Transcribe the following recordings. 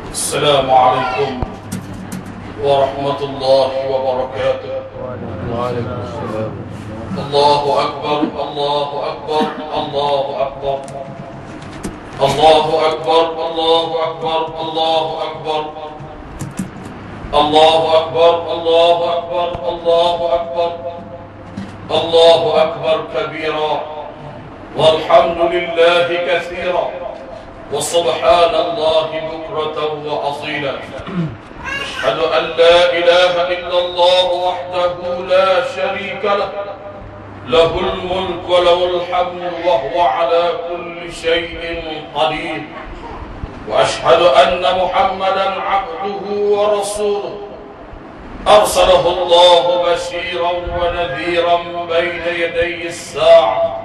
السلام عليكم ورحمة الله وبركاته. وعليكم السلام. الله أكبر الله أكبر الله أكبر الله أكبر الله أكبر الله أكبر الله أكبر الله أكبر الله أكبر الله أكبر كبيرا والحمد لله كثيرا وسبحان الله بكرة وأصيلا. أشهد أن لا إله إلا الله وحده لا شريك له له الملك وله الحمد وهو على كل شيء قدير. وأشهد أن محمدا عبده ورسوله أرسله الله بشيرا ونذيرا بين يدي الساعة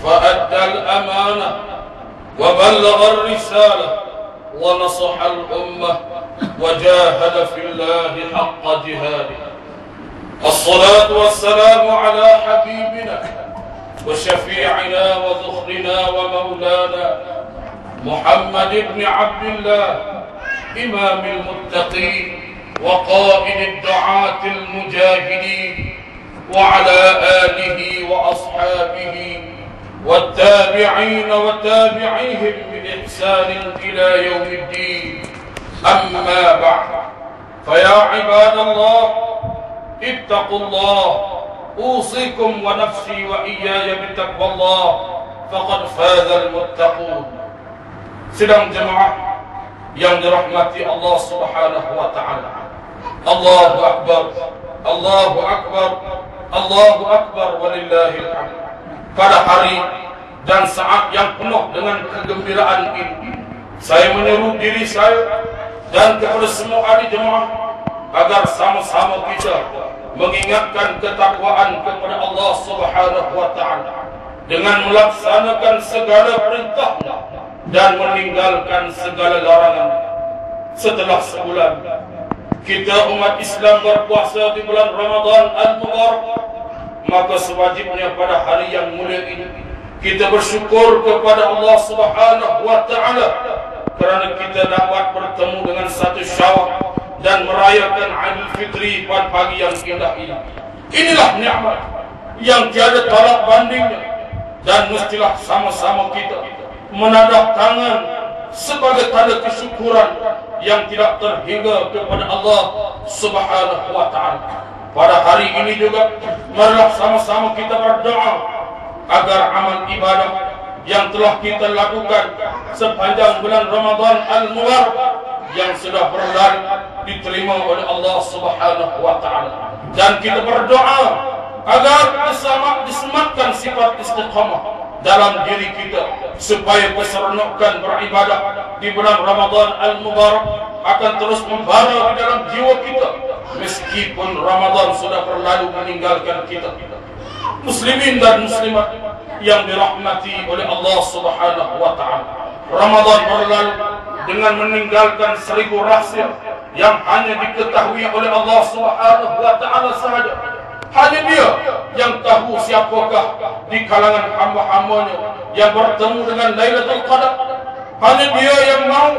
فأدى الأمانة وبلغ الرسالة ونصح الأمة وجاهد في الله حق جهاده. الصلاة والسلام على حبيبنا وشفيعنا وذخرنا ومولانا محمد بن عبد الله إمام المتقين وقائد الدعاة المجاهدين وعلى آله وأصحابه والتابعين وتابعيهم بإحسان إلى يوم الدين. أما بعد فيا عباد الله اتقوا الله أوصيكم ونفسي وإياي بتقوى الله فقد فاز المتقون. Sidang jemaah yang dirahmati Allah Subhanahu wa taala. Allahu akbar. Allahu akbar. Allahu akbar walillahil hamd. Pada hari dan saat yang penuh dengan kegembiraan ini, saya menyeru diri saya dan kepada semua ahli jemaah agar sama-sama kita mengingatkan ketakwaan kepada Allah Subhanahu wa taala dengan melaksanakan segala perintahnya dan meninggalkan segala larangan. Setelah sebulan kita umat Islam berpuasa di bulan Ramadan Al-Mubarak, maka sewajibnya pada hari yang mulia ini kita bersyukur kepada Allah Subhanahu wa taala kerana kita dapat bertemu dengan satu Syawal dan merayakan Aidil Fitri pada pagi yang indah ini. Inilah nikmat yang tiada tolak bandingnya, dan mestilah sama-sama kita menadah tangan sebagai tanda kesyukuran yang tidak terhingga kepada Allah Subhanahu wa taala. Pada hari ini juga marilah sama-sama kita berdoa agar amal ibadah yang telah kita lakukan sepanjang bulan Ramadan Al-Mubarak yang sudah berlalu diterima oleh Allah Subhanahu wa taala, dan kita berdoa agar disematkan sifat istiqamah dalam diri kita supaya keseronokan beribadah di bulan Ramadan Al-Mubarak akan terus membara di dalam jiwa kita meskipun Ramadan sudah berlalu meninggalkan kita. Muslimin dan muslimat yang dirahmati oleh Allah Subhanahu wa taala, Ramadan berlalu dengan meninggalkan 1000 rahsia yang hanya diketahui oleh Allah Subhanahu wa taala sahaja. Hanya Dia yang tahu siapakah di kalangan hamba-hambanya yang bertemu dengan Lailatul Qadar. Hanya Dia yang mau,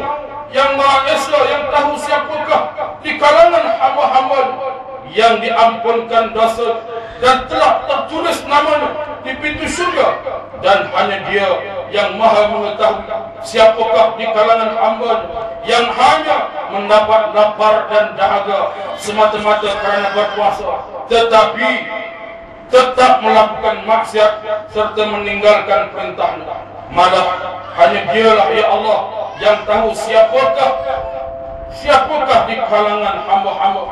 yang Maha Esa, yang tahu siapakah di kalangan hamba-hambanya yang diampunkan dosa dan telah tertulis namanya di pintu syurga. Dan hanya Dia yang Maha mengetahui siapakah di kalangan hamba yang hanya mendapat lapar dan dahaga semata-mata kerana berpuasa, tetapi tetap melakukan maksiat serta meninggalkan perintahnya. Malah hanya Dialah ya Allah yang tahu siapakah di kalangan hamba-hamba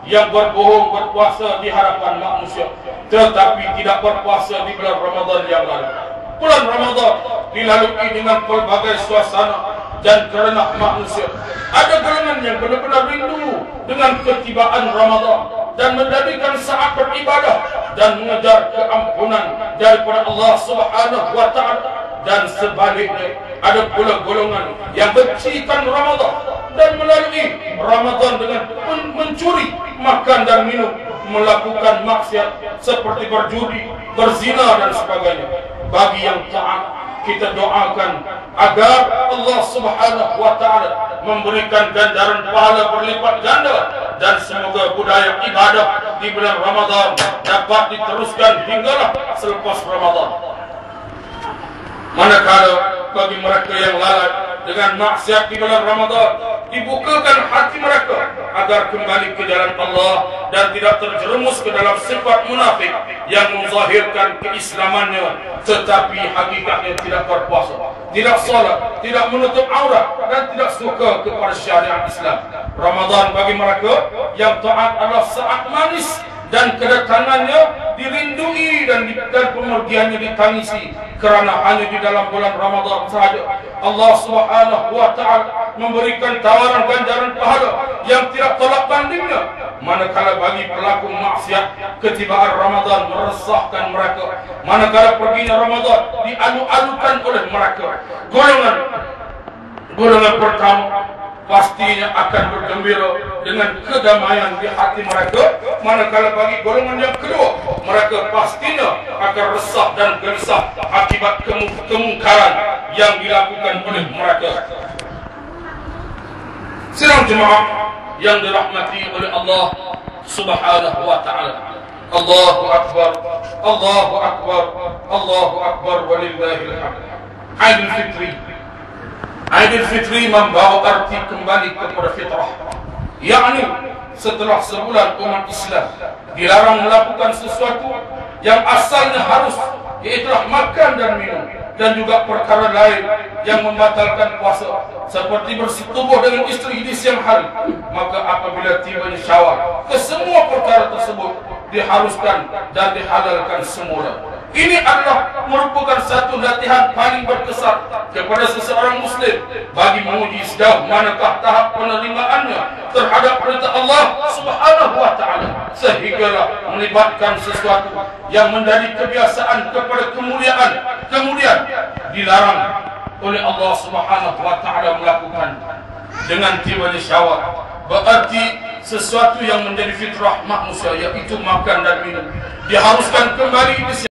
yang berbohong berpuasa di hadapan manusia tetapi tidak berpuasa di bulan Ramadan yang lalu. Bulan Ramadan dilalui dengan pelbagai suasana dan kerana manusia. Ada golongan yang benar-benar rindu dengan ketibaan Ramadan dan menjadikan saat beribadah dan mengejar keampunan daripada Allah Subhanahu wa taala. Dan sebaliknya ada pula golongan yang bencikan Ramadan dan melalui Ramadan dengan mencuri makan dan minum, melakukan maksiat seperti berjudi, berzina dan sebagainya. Bagi yang taat kita doakan agar Allah Subhanahu wa taala memberikan ganjaran pahala berlipat ganda, dan semoga budaya ibadah di bulan Ramadan dapat diteruskan hinggalah selepas Ramadan. Manakala bagi mereka yang lalai dengan maksiat di bulan Ramadan, dibukakan hati mereka agar kembali ke jalan Allah dan tidak terjerumus ke dalam sifat munafik yang menzahirkan keislamannya tetapi hakikatnya tidak berpuasa, tidak salat, tidak menutup aurat dan tidak suka kepada syariat Islam. Ramadan bagi mereka yang taat adalah saat manis, dan kedatangannya dirindui dan pemergiannya ditangisi, kerana hanya di dalam bulan Ramadan sahaja Allah Subhanahu wa taala memberikan tawaran ganjaran pahala yang tidak tolak bandingnya. Manakala bagi pelaku maksiat ketibaan Ramadan meresahkan mereka, manakala perginya Ramadan dialu-alukan oleh mereka. Golongan pertama pastinya akan bergembira dengan kedamaian di hati mereka, manakala bagi golongan yang kedua, mereka pastinya akan resah dan gelisah akibat kemungkaran yang dilakukan oleh mereka. Sidang jemaah yang dirahmati oleh Allah Subhanahu wa taala. Allahu akbar, Allahu akbar, Allahu akbar walillahil hamd. Aidul Fitri. Aidul Fitri membawa arti kembali kepada fitrah, yakni setelah sebulan umat Islam dilarang melakukan sesuatu yang asalnya harus, yaitu makan dan minum, dan juga perkara lain yang membatalkan puasa seperti bersetubuh dengan istri di siang hari. Maka apabila tiba di Syawal, kesemua perkara tersebut diharuskan dan dihalalkan semula. Ini adalah merupakan satu latihan paling berkesan kepada seseorang Muslim bagi menguji sejauh manakah tahap penerimaannya terhadap perintah Allah Subhanahu wa taala, sehinggalah melibatkan sesuatu yang menjadi kebiasaan kepada kemuliaan kemudian dilarang oleh Allah Subhanahu wa taala melakukan. Dengan tiba di Syawal, berarti sesuatu yang menjadi fitrah manusia, yaitu makan dan minum, diharuskan kembali di